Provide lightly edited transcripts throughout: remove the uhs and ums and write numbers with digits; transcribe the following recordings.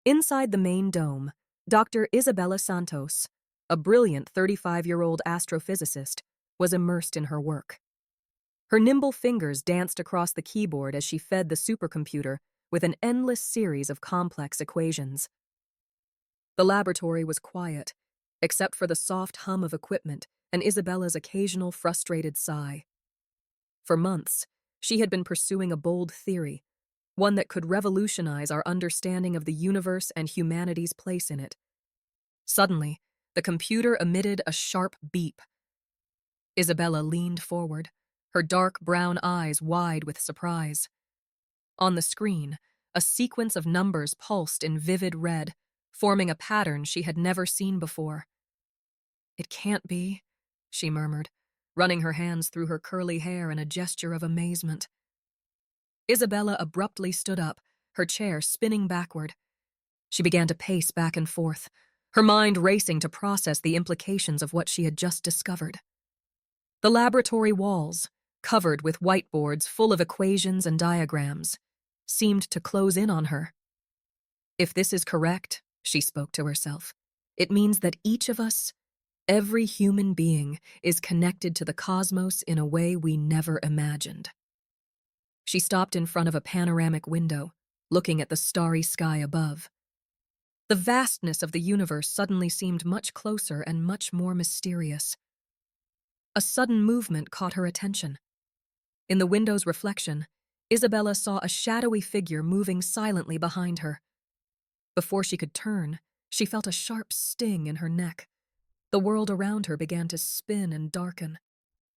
Inside the main dome, Dr. Isabella Santos, a brilliant 35-year-old astrophysicist, was immersed in her work. Her nimble fingers danced across the keyboard as she fed the supercomputer with an endless series of complex equations. The laboratory was quiet, except for the soft hum of equipment and Isabella's occasional frustrated sigh. For months, she had been pursuing a bold theory, one that could revolutionize our understanding of the universe and humanity's place in it. Suddenly, the computer emitted a sharp beep. Isabella leaned forward, her dark brown eyes wide with surprise. On the screen, a sequence of numbers pulsed in vivid red, forming a pattern she had never seen before. "It can't be," she murmured, running her hands through her curly hair in a gesture of amazement. Isabella abruptly stood up, her chair spinning backward. She began to pace back and forth, her mind racing to process the implications of what she had just discovered. The laboratory walls, covered with whiteboards full of equations and diagrams, seemed to close in on her. If this is correct, she spoke to herself, it means that each of us, every human being, is connected to the cosmos in a way we never imagined. She stopped in front of a panoramic window, looking at the starry sky above. The vastness of the universe suddenly seemed much closer and much more mysterious. A sudden movement caught her attention. In the window's reflection, Isabella saw a shadowy figure moving silently behind her. Before she could turn, she felt a sharp sting in her neck. The world around her began to spin and darken.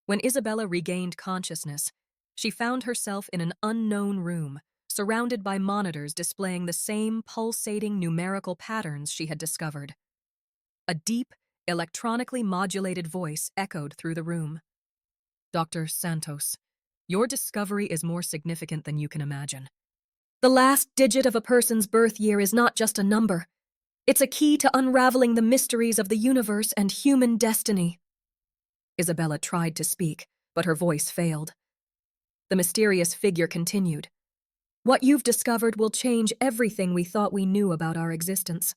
When Isabella regained consciousness, she found herself in an unknown room, surrounded by monitors displaying the same pulsating numerical patterns she had discovered. A deep, electronically modulated voice echoed through the room. "Dr. Santos, your discovery is more significant than you can imagine. The last digit of a person's birth year is not just a number. It's a key to unraveling the mysteries of the universe and human destiny." Isabella tried to speak, but her voice failed. The mysterious figure continued. "What you've discovered will change everything we thought we knew about our existence.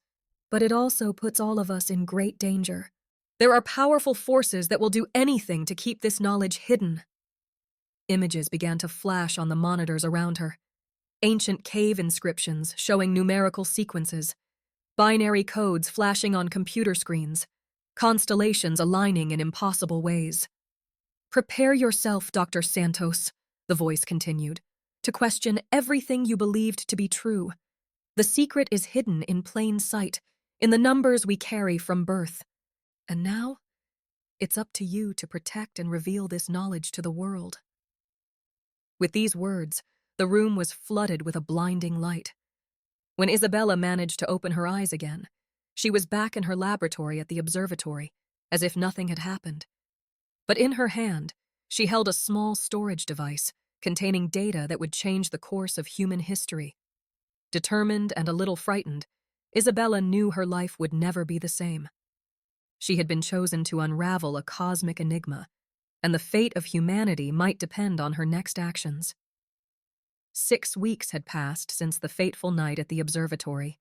But it also puts all of us in great danger. There are powerful forces that will do anything to keep this knowledge hidden." Images began to flash on the monitors around her. Ancient cave inscriptions showing numerical sequences, binary codes flashing on computer screens, constellations aligning in impossible ways. "Prepare yourself, Dr. Santos," the voice continued, "to question everything you believed to be true. The secret is hidden in plain sight, in the numbers we carry from birth. And now, it's up to you to protect and reveal this knowledge to the world." With these words, the room was flooded with a blinding light. When Isabella managed to open her eyes again, she was back in her laboratory at the observatory, as if nothing had happened. But in her hand, she held a small storage device containing data that would change the course of human history. Determined and a little frightened, Isabella knew her life would never be the same. She had been chosen to unravel a cosmic enigma, and the fate of humanity might depend on her next actions. 6 weeks had passed since the fateful night at the observatory.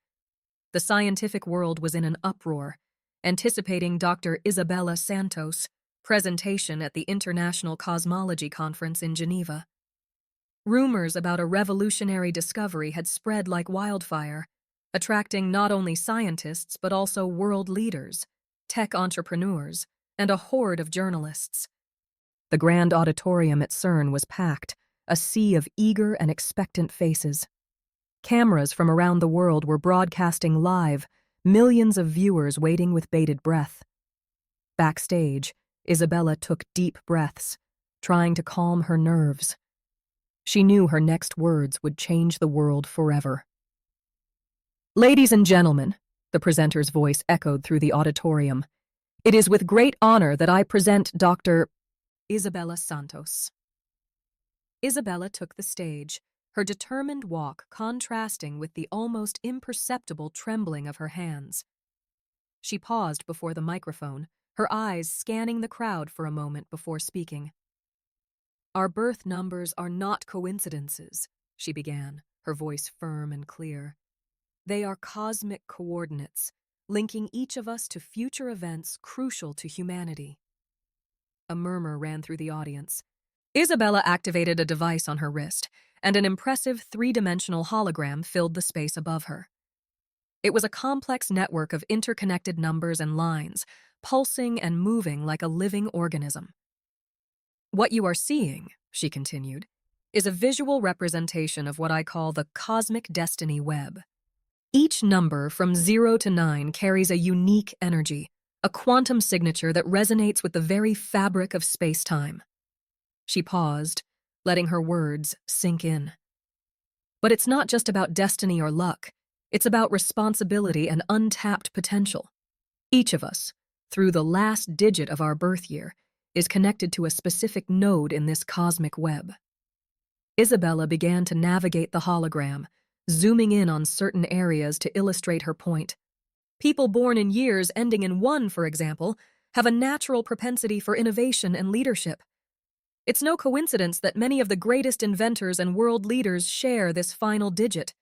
The scientific world was in an uproar, anticipating Dr. Isabella Santos' presentation at the International Cosmology Conference in Geneva. Rumors about a revolutionary discovery had spread like wildfire, attracting not only scientists but also world leaders, tech entrepreneurs, and a horde of journalists. The grand auditorium at CERN was packed, a sea of eager and expectant faces. Cameras from around the world were broadcasting live, millions of viewers waiting with bated breath. Backstage, Isabella took deep breaths, trying to calm her nerves. She knew her next words would change the world forever. "Ladies and gentlemen," the presenter's voice echoed through the auditorium, "it is with great honor that I present Dr. Isabella Santos." Isabella took the stage, her determined walk contrasting with the almost imperceptible trembling of her hands. She paused before the microphone, her eyes scanning the crowd for a moment before speaking. "Our birth numbers are not coincidences," she began, her voice firm and clear. They are cosmic coordinates, linking each of us to future events crucial to humanity. A murmur ran through the audience. Isabella activated a device on her wrist, and an impressive three-dimensional hologram filled the space above her. It was a complex network of interconnected numbers and lines, pulsing and moving like a living organism. What you are seeing, she continued, is a visual representation of what I call the cosmic destiny web. Each number from 0 to 9 carries a unique energy, a quantum signature that resonates with the very fabric of space-time. She paused, letting her words sink in. But it's not just about destiny or luck. It's about responsibility and untapped potential. Each of us, through the last digit of our birth year, is connected to a specific node in this cosmic web. Isabella began to navigate the hologram, zooming in on certain areas to illustrate her point. People born in years ending in 1, for example, have a natural propensity for innovation and leadership. It's no coincidence that many of the greatest inventors and world leaders share this final digit.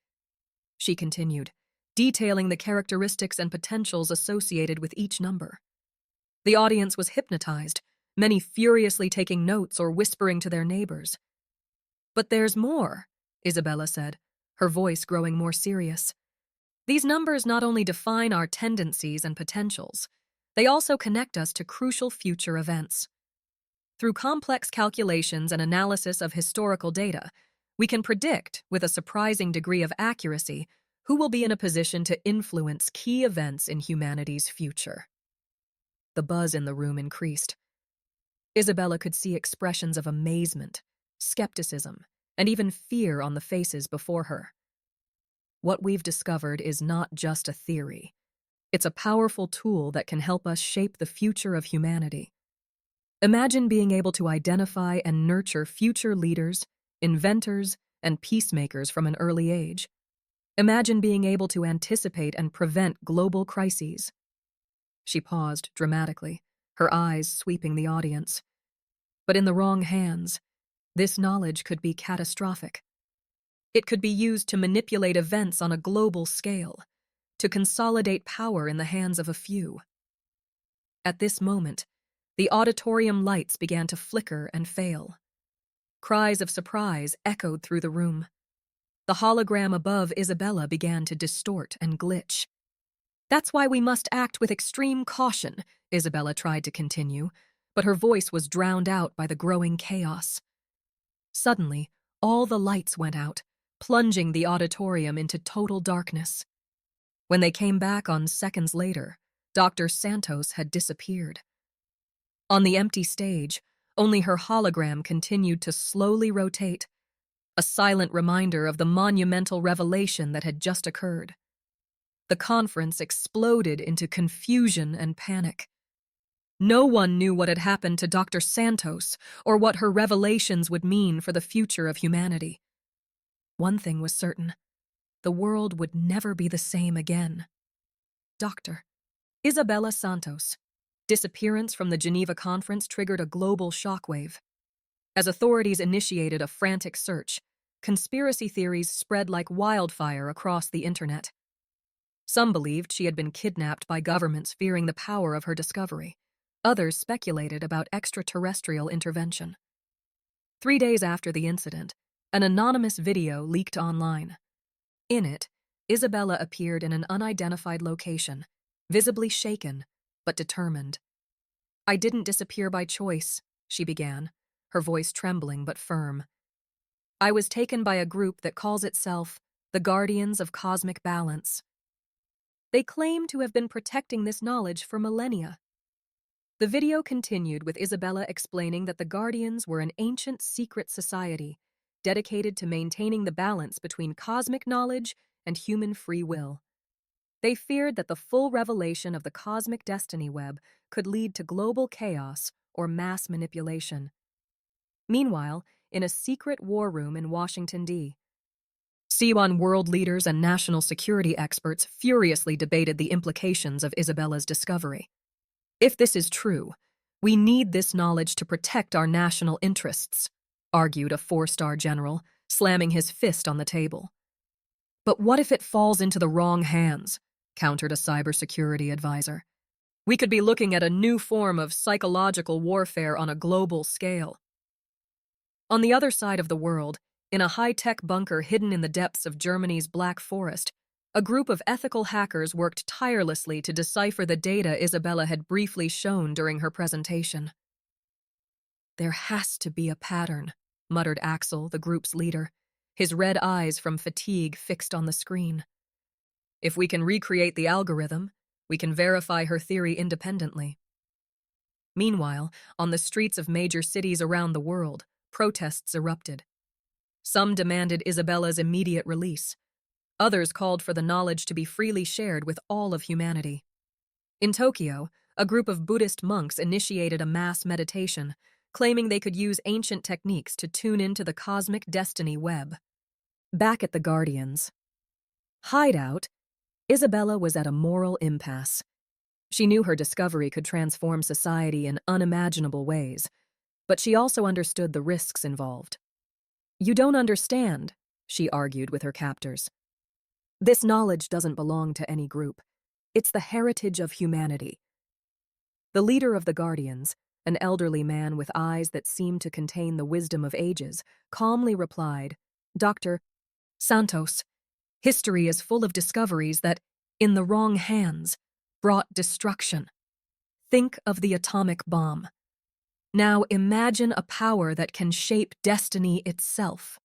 She continued, detailing the characteristics and potentials associated with each number. The audience was hypnotized, many furiously taking notes or whispering to their neighbors. But there's more, Isabella said, her voice growing more serious. These numbers not only define our tendencies and potentials, they also connect us to crucial future events. Through complex calculations and analysis of historical data, we can predict, with a surprising degree of accuracy, who will be in a position to influence key events in humanity's future. The buzz in the room increased. Isabella could see expressions of amazement, skepticism, and even fear on the faces before her. What we've discovered is not just a theory. It's a powerful tool that can help us shape the future of humanity. Imagine being able to identify and nurture future leaders, inventors, and peacemakers from an early age. Imagine being able to anticipate and prevent global crises. She paused dramatically, her eyes sweeping the audience. But in the wrong hands, this knowledge could be catastrophic. It could be used to manipulate events on a global scale, to consolidate power in the hands of a few. At this moment, the auditorium lights began to flicker and fail. Cries of surprise echoed through the room. The hologram above Isabella began to distort and glitch. That's why we must act with extreme caution, Isabella tried to continue, but her voice was drowned out by the growing chaos. Suddenly, all the lights went out, plunging the auditorium into total darkness. When they came back on seconds later, Dr. Santos had disappeared. On the empty stage, only her hologram continued to slowly rotate, a silent reminder of the monumental revelation that had just occurred. The conference exploded into confusion and panic. No one knew what had happened to Dr. Santos or what her revelations would mean for the future of humanity. One thing was certain: the world would never be the same again. Dr. Isabella Santos' disappearance from the Geneva conference triggered a global shockwave. As authorities initiated a frantic search, conspiracy theories spread like wildfire across the internet. Some believed she had been kidnapped by governments fearing the power of her discovery. Others speculated about extraterrestrial intervention. 3 days after the incident, an anonymous video leaked online. In it, Isabella appeared in an unidentified location, visibly shaken, but determined. "I didn't disappear by choice," she began, her voice trembling but firm. "I was taken by a group that calls itself the Guardians of Cosmic Balance. They claim to have been protecting this knowledge for millennia." The video continued with Isabella explaining that the Guardians were an ancient secret society dedicated to maintaining the balance between cosmic knowledge and human free will. They feared that the full revelation of the cosmic destiny web could lead to global chaos or mass manipulation. Meanwhile, in a secret war room in Washington, D.C., world leaders and national security experts furiously debated the implications of Isabella's discovery. "If this is true, we need this knowledge to protect our national interests," argued a 4-star general, slamming his fist on the table. But what if it falls into the wrong hands? Countered a cybersecurity advisor. We could be looking at a new form of psychological warfare on a global scale. On the other side of the world, in a high-tech bunker hidden in the depths of Germany's Black Forest, a group of ethical hackers worked tirelessly to decipher the data Isabella had briefly shown during her presentation. There has to be a pattern, muttered Axel, the group's leader, his red eyes from fatigue fixed on the screen. If we can recreate the algorithm, we can verify her theory independently. Meanwhile, on the streets of major cities around the world, protests erupted. Some demanded Isabella's immediate release. Others called for the knowledge to be freely shared with all of humanity. In Tokyo, a group of Buddhist monks initiated a mass meditation, claiming they could use ancient techniques to tune into the cosmic destiny web. Back at the Guardian's hideout, Isabella was at a moral impasse. She knew her discovery could transform society in unimaginable ways, but she also understood the risks involved. You don't understand, she argued with her captors. This knowledge doesn't belong to any group. It's the heritage of humanity. The leader of the Guardians, an elderly man with eyes that seemed to contain the wisdom of ages, calmly replied, Dr. Santos, history is full of discoveries that, in the wrong hands, brought destruction. Think of the atomic bomb. Now imagine a power that can shape destiny itself.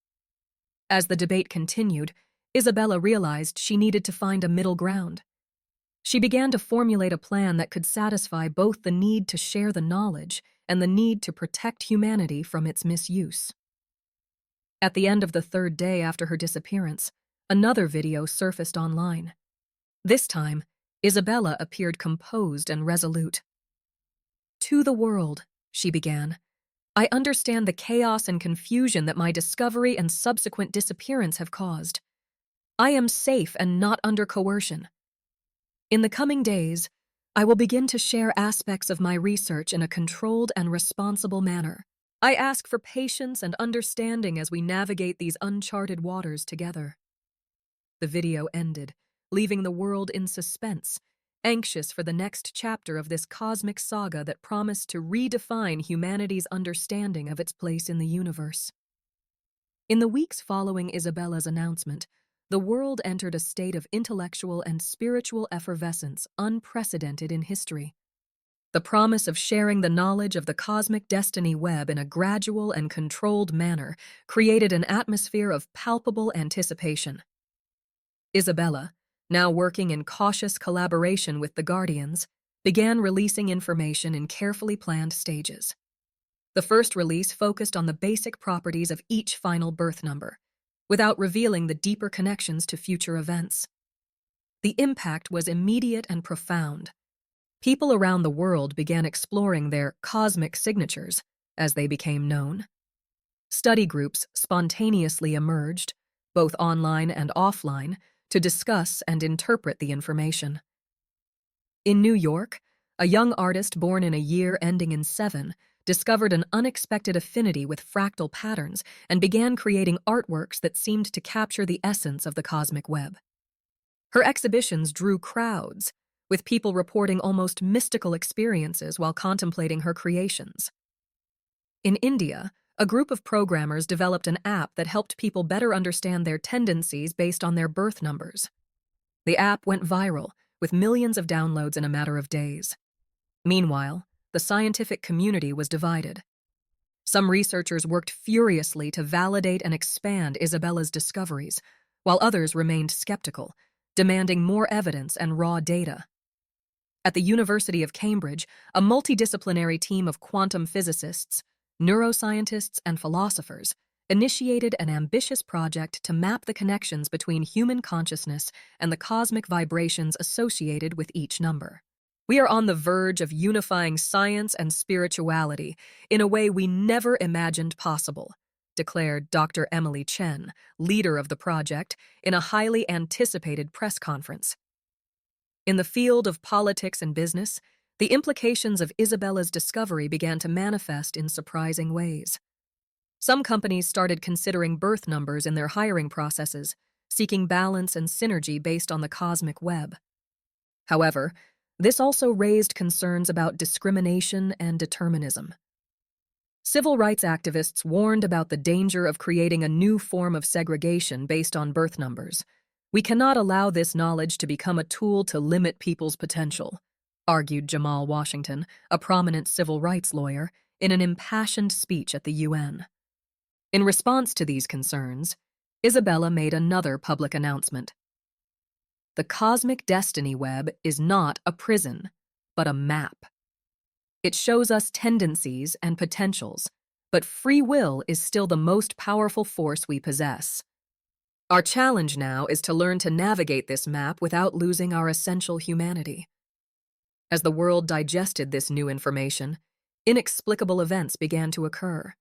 As the debate continued, Isabella realized she needed to find a middle ground. She began to formulate a plan that could satisfy both the need to share the knowledge and the need to protect humanity from its misuse. At the end of the third day after her disappearance, another video surfaced online. This time, Isabella appeared composed and resolute. To the world, she began, I understand the chaos and confusion that my discovery and subsequent disappearance have caused. I am safe and not under coercion. In the coming days, I will begin to share aspects of my research in a controlled and responsible manner. I ask for patience and understanding as we navigate these uncharted waters together. The video ended, leaving the world in suspense, anxious for the next chapter of this cosmic saga that promised to redefine humanity's understanding of its place in the universe. In the weeks following Isabella's announcement, the world entered a state of intellectual and spiritual effervescence unprecedented in history. The promise of sharing the knowledge of the cosmic destiny web in a gradual and controlled manner created an atmosphere of palpable anticipation. Isabella, now working in cautious collaboration with the Guardians, began releasing information in carefully planned stages. The first release focused on the basic properties of each final birth number, without revealing the deeper connections to future events. The impact was immediate and profound. People around the world began exploring their cosmic signatures as they became known. Study groups spontaneously emerged, both online and offline, to discuss and interpret the information. In New York, a young artist born in a year ending in 7 discovered an unexpected affinity with fractal patterns and began creating artworks that seemed to capture the essence of the cosmic web. Her exhibitions drew crowds, with people reporting almost mystical experiences while contemplating her creations. In India, a group of programmers developed an app that helped people better understand their tendencies based on their birth numbers. The app went viral, with millions of downloads in a matter of days. Meanwhile, the scientific community was divided. Some researchers worked furiously to validate and expand Isabella's discoveries, while others remained skeptical, demanding more evidence and raw data. At the University of Cambridge, a multidisciplinary team of quantum physicists, neuroscientists, and philosophers initiated an ambitious project to map the connections between human consciousness and the cosmic vibrations associated with each number. We are on the verge of unifying science and spirituality in a way we never imagined possible, declared Dr. Emily Chen, leader of the project, in a highly anticipated press conference. In the field of politics and business, the implications of Isabella's discovery began to manifest in surprising ways. Some companies started considering birth numbers in their hiring processes, seeking balance and synergy based on the cosmic web. However, this also raised concerns about discrimination and determinism. Civil rights activists warned about the danger of creating a new form of segregation based on birth numbers. We cannot allow this knowledge to become a tool to limit people's potential, argued Jamal Washington, a prominent civil rights lawyer, in an impassioned speech at the UN. In response to these concerns, Isabella made another public announcement. The cosmic destiny web is not a prison, but a map. It shows us tendencies and potentials, but free will is still the most powerful force we possess. Our challenge now is to learn to navigate this map without losing our essential humanity. As the world digested this new information, inexplicable events began to occur.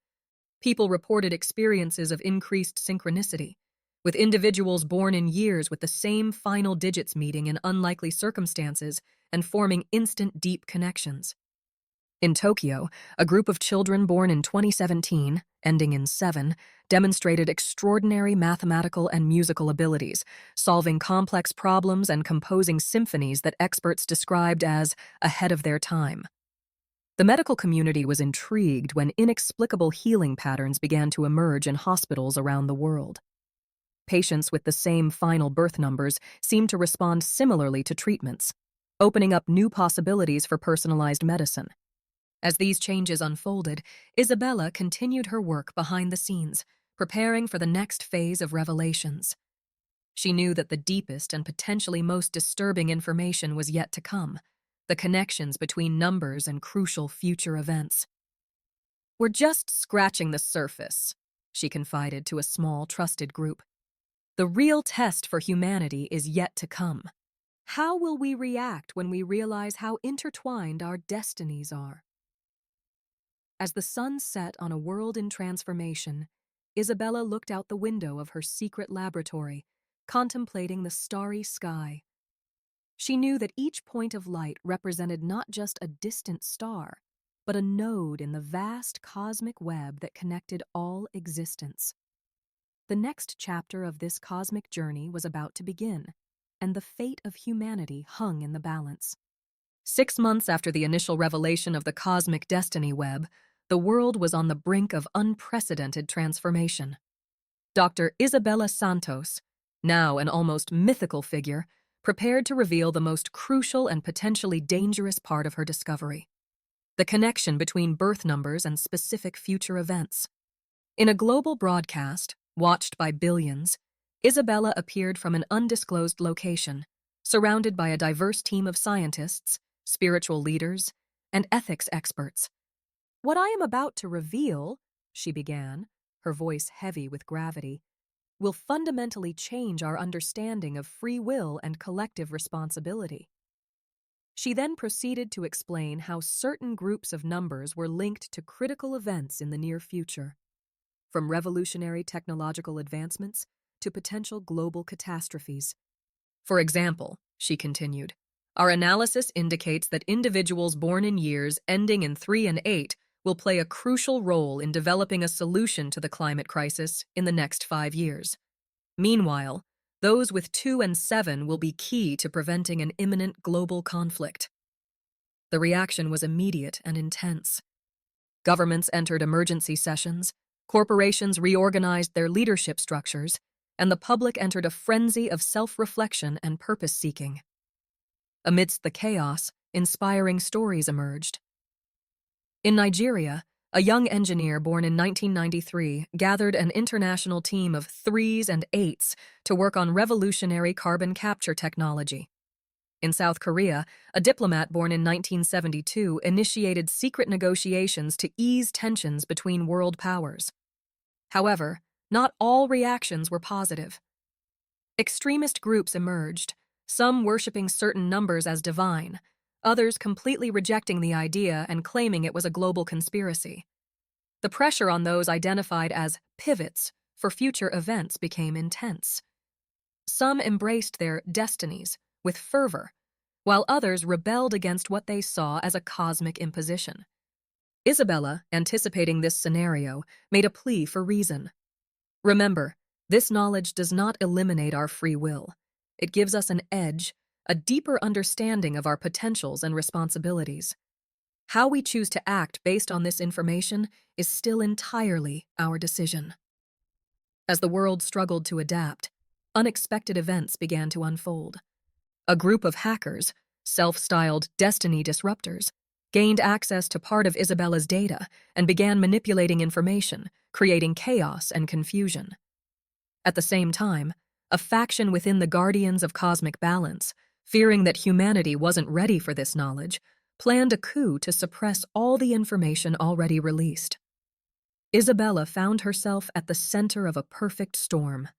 People reported experiences of increased synchronicity, with individuals born in years with the same final digits meeting in unlikely circumstances and forming instant deep connections. In Tokyo, a group of children born in 2017, ending in 7, demonstrated extraordinary mathematical and musical abilities, solving complex problems and composing symphonies that experts described as ahead of their time. The medical community was intrigued when inexplicable healing patterns began to emerge in hospitals around the world. Patients with the same final birth numbers seemed to respond similarly to treatments, opening up new possibilities for personalized medicine. As these changes unfolded, Isabella continued her work behind the scenes, preparing for the next phase of revelations. She knew that the deepest and potentially most disturbing information was yet to come, the connections between numbers and crucial future events. "We're just scratching the surface," she confided to a small, trusted group. "The real test for humanity is yet to come. How will we react when we realize how intertwined our destinies are?" As the sun set on a world in transformation, Isabella looked out the window of her secret laboratory, contemplating the starry sky. She knew that each point of light represented not just a distant star, but a node in the vast cosmic web that connected all existence. The next chapter of this cosmic journey was about to begin, and the fate of humanity hung in the balance. 6 months after the initial revelation of the cosmic destiny web, the world was on the brink of unprecedented transformation. Dr. Isabella Santos, now an almost mythical figure, prepared to reveal the most crucial and potentially dangerous part of her discovery: the connection between birth numbers and specific future events. In a global broadcast, watched by billions, Isabella appeared from an undisclosed location, surrounded by a diverse team of scientists, spiritual leaders, and ethics experts. "What I am about to reveal," she began, her voice heavy with gravity, "will fundamentally change our understanding of free will and collective responsibility." She then proceeded to explain how certain groups of numbers were linked to critical events in the near future, from revolutionary technological advancements to potential global catastrophes. "For example," she continued, "our analysis indicates that individuals born in years ending in 3 and 8 will play a crucial role in developing a solution to the climate crisis in the next 5 years. Meanwhile, those with 2 and 7 will be key to preventing an imminent global conflict." The reaction was immediate and intense. Governments entered emergency sessions, corporations reorganized their leadership structures, and the public entered a frenzy of self-reflection and purpose-seeking. Amidst the chaos, inspiring stories emerged. In Nigeria, a young engineer born in 1993 gathered an international team of 3s and 8s to work on revolutionary carbon capture technology. In South Korea, a diplomat born in 1972 initiated secret negotiations to ease tensions between world powers. However, not all reactions were positive. Extremist groups emerged, some worshipping certain numbers as divine, others completely rejecting the idea and claiming it was a global conspiracy. The pressure on those identified as pivots for future events became intense. Some embraced their destinies with fervor, while others rebelled against what they saw as a cosmic imposition. Isabella, anticipating this scenario, made a plea for reason. "Remember, This knowledge does not eliminate our free will. It gives us an edge, a deeper understanding of our potentials and responsibilities. How we choose to act based on this information is still entirely our decision. As the world struggled to adapt, unexpected events began to unfold. A group of hackers, self-styled destiny disruptors, gained access to part of Isabella's data and began manipulating information, creating chaos and confusion. At the same time, a faction within the Guardians of Cosmic Balance, fearing that humanity wasn't ready for this knowledge, planned a coup to suppress all the information already released. Isabella found herself at the center of a perfect storm.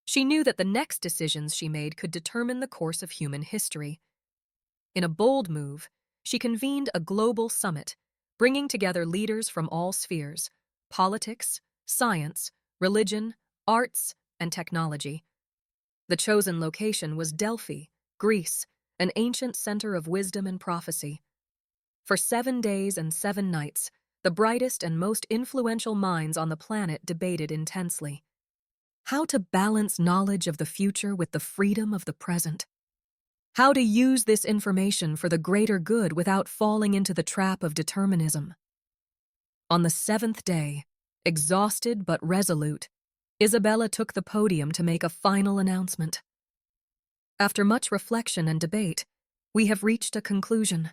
She knew that the next decisions she made could determine the course of human history. In a bold move, she convened a global summit, bringing together leaders from all spheres: politics, science, religion, arts, and technology. The chosen location was Delphi, Greece, an ancient center of wisdom and prophecy. For 7 days and 7 nights, the brightest and most influential minds on the planet debated intensely. How to balance knowledge of the future with the freedom of the present. How to use this information for the greater good without falling into the trap of determinism. On the 7th day, exhausted but resolute, Isabella took the podium to make a final announcement. After much reflection and debate, we have reached a conclusion.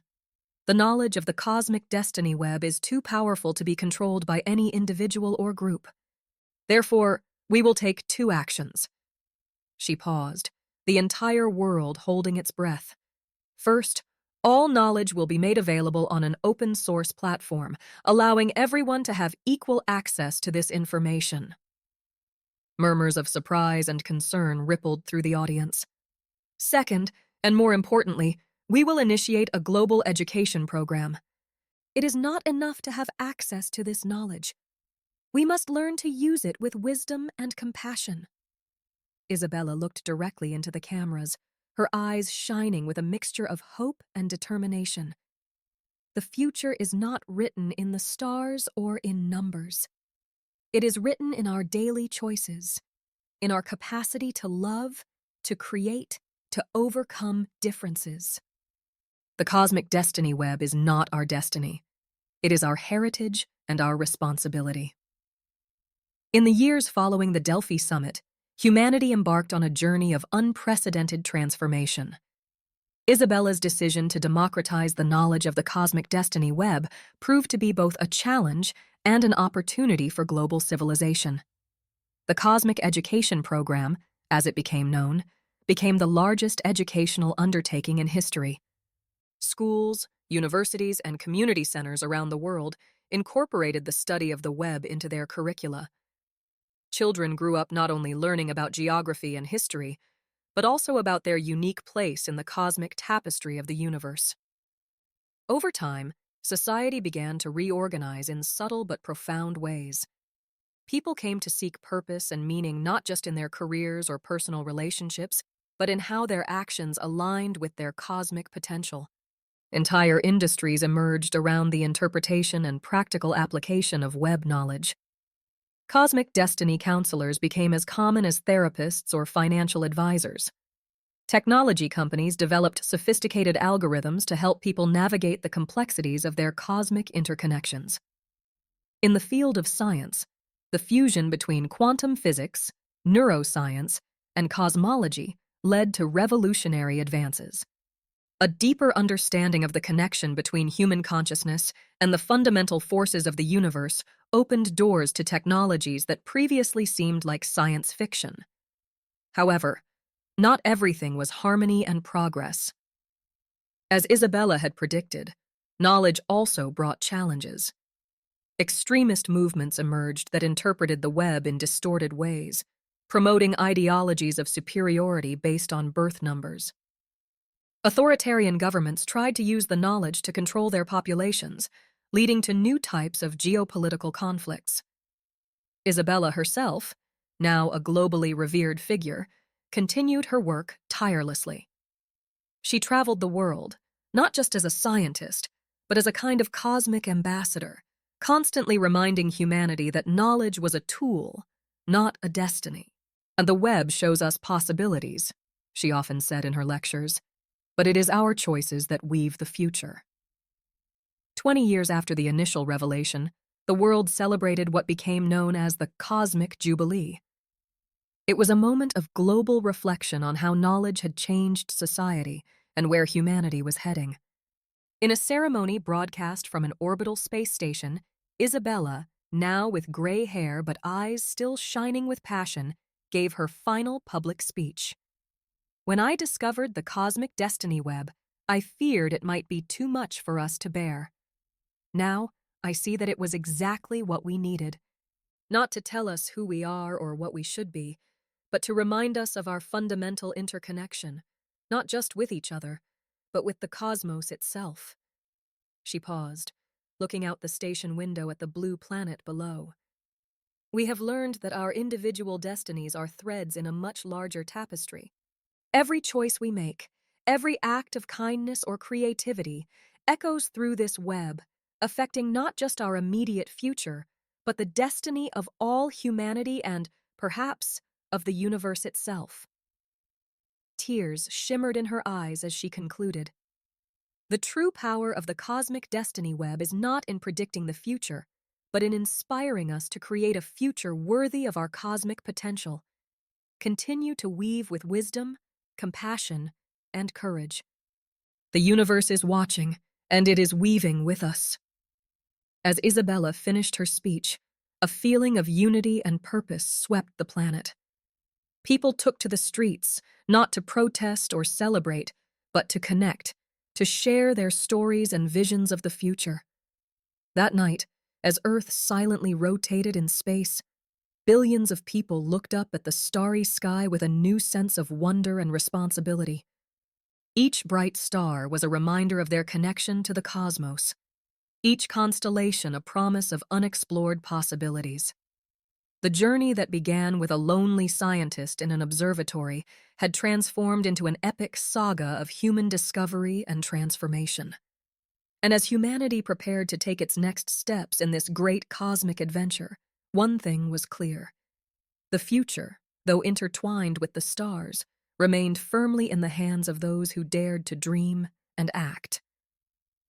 The knowledge of the cosmic destiny web is too powerful to be controlled by any individual or group. Therefore, we will take 2 actions. She paused, the entire world holding its breath. First, all knowledge will be made available on an open-source platform, allowing everyone to have equal access to this information. Murmurs of surprise and concern rippled through the audience. Second, and more importantly, we will initiate a global education program. It is not enough to have access to this knowledge. We must learn to use it with wisdom and compassion. Isabella looked directly into the cameras, her eyes shining with a mixture of hope and determination. The future is not written in the stars or in numbers. It is written in our daily choices, in our capacity to love, to create, to overcome differences. The cosmic destiny web is not our destiny. It is our heritage and our responsibility. In the years following the Delphi summit, humanity embarked on a journey of unprecedented transformation. Isabella's decision to democratize the knowledge of the cosmic destiny web proved to be both a challenge and an opportunity for global civilization. The Cosmic Education Program, as it became known, became the largest educational undertaking in history. Schools, universities, and community centers around the world incorporated the study of the web into their curricula. Children grew up not only learning about geography and history, but also about their unique place in the cosmic tapestry of the universe. Over time, society began to reorganize in subtle but profound ways. People came to seek purpose and meaning not just in their careers or personal relationships, but in how their actions aligned with their cosmic potential. Entire industries emerged around the interpretation and practical application of web knowledge. Cosmic destiny counselors became as common as therapists or financial advisors. Technology companies developed sophisticated algorithms to help people navigate the complexities of their cosmic interconnections. In the field of science, the fusion between quantum physics, neuroscience, and cosmology led to revolutionary advances. A deeper understanding of the connection between human consciousness and the fundamental forces of the universe opened doors to technologies that previously seemed like science fiction. However, not everything was harmony and progress. As Isabella had predicted, knowledge also brought challenges. Extremist movements emerged that interpreted the web in distorted ways, promoting ideologies of superiority based on birth numbers. Authoritarian governments tried to use the knowledge to control their populations, leading to new types of geopolitical conflicts. Isabella herself, now a globally revered figure, continued her work tirelessly. She traveled the world, not just as a scientist, but as a kind of cosmic ambassador, constantly reminding humanity that knowledge was a tool, not a destiny. And the web shows us possibilities, she often said in her lectures, but it is our choices that weave the future. 20 years after the initial revelation, the world celebrated what became known as the Cosmic Jubilee. It was a moment of global reflection on how knowledge had changed society and where humanity was heading. In a ceremony broadcast from an orbital space station, Isabella, now with gray hair but eyes still shining with passion, gave her final public speech. When I discovered the cosmic destiny web, I feared it might be too much for us to bear. Now, I see that it was exactly what we needed. Not to tell us who we are or what we should be, but to remind us of our fundamental interconnection, not just with each other, but with the cosmos itself. She paused, looking out the station window at the blue planet below. We have learned that our individual destinies are threads in a much larger tapestry. Every choice we make, every act of kindness or creativity, echoes through this web, affecting not just our immediate future, but the destiny of all humanity and, perhaps, of the universe itself. Tears shimmered in her eyes as she concluded. The true power of the cosmic destiny web is not in predicting the future, but in inspiring us to create a future worthy of our cosmic potential. Continue to weave with wisdom, compassion, and courage. The universe is watching, and it is weaving with us. As Isabella finished her speech, a feeling of unity and purpose swept the planet. People took to the streets, not to protest or celebrate, but to connect, to share their stories and visions of the future. That night, as Earth silently rotated in space, billions of people looked up at the starry sky with a new sense of wonder and responsibility. Each bright star was a reminder of their connection to the cosmos, each constellation a promise of unexplored possibilities. The journey that began with a lonely scientist in an observatory had transformed into an epic saga of human discovery and transformation. And as humanity prepared to take its next steps in this great cosmic adventure, one thing was clear. The future, though intertwined with the stars, remained firmly in the hands of those who dared to dream and act.